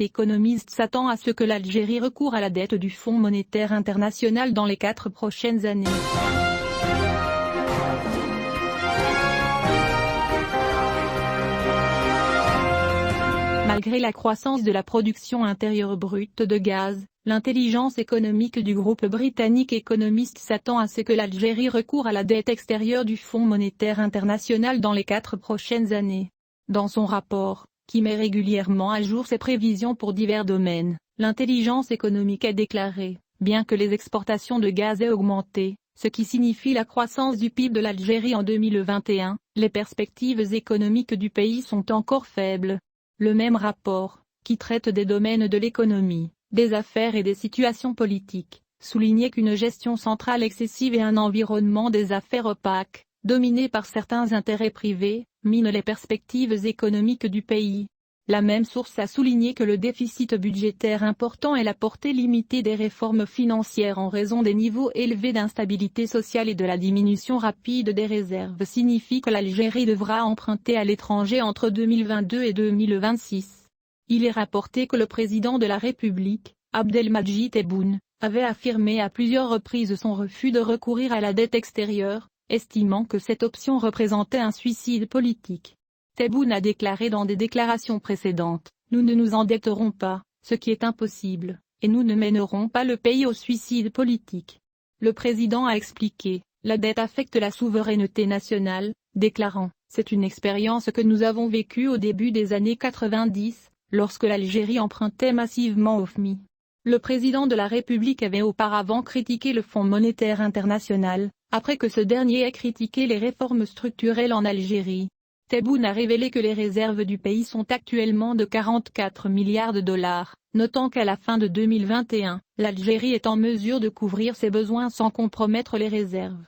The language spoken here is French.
économiste s'attend à ce que l'Algérie recourt à la dette du Fonds monétaire international dans les 4 prochaines années. Malgré la croissance de la production intérieure brute de gaz, l'intelligence économique du groupe britannique Economist s'attend à ce que l'Algérie recourt à la dette extérieure du Fonds monétaire international dans les 4 prochaines années. Dans son rapport, qui met régulièrement à jour ses prévisions pour divers domaines, l'intelligence économique a déclaré, bien que les exportations de gaz aient augmenté, ce qui signifie la croissance du PIB de l'Algérie en 2021, les perspectives économiques du pays sont encore faibles. Le même rapport, qui traite des domaines de l'économie, des affaires et des situations politiques, soulignait qu'une gestion centrale excessive et un environnement des affaires opaques, dominé par certains intérêts privés, minent les perspectives économiques du pays. La même source a souligné que le déficit budgétaire important et la portée limitée des réformes financières en raison des niveaux élevés d'instabilité sociale et de la diminution rapide des réserves signifient que l'Algérie devra emprunter à l'étranger entre 2022 et 2026. Il est rapporté que le président de la République, Abdelmadjid Tebboune, avait affirmé à plusieurs reprises son refus de recourir à la dette extérieure, estimant que cette option représentait un suicide politique. Tebboune a déclaré dans des déclarations précédentes, « Nous ne nous endetterons pas, ce qui est impossible, et nous ne mènerons pas le pays au suicide politique. » Le président a expliqué, « La dette affecte la souveraineté nationale », déclarant, « C'est une expérience que nous avons vécue au début des années 90, lorsque l'Algérie empruntait massivement au FMI. » Le président de la République avait auparavant critiqué le Fonds monétaire international, après que ce dernier ait critiqué les réformes structurelles en Algérie. Tebboune a révélé que les réserves du pays sont actuellement de 44 milliards de dollars, notant qu'à la fin de 2021, l'Algérie est en mesure de couvrir ses besoins sans compromettre les réserves.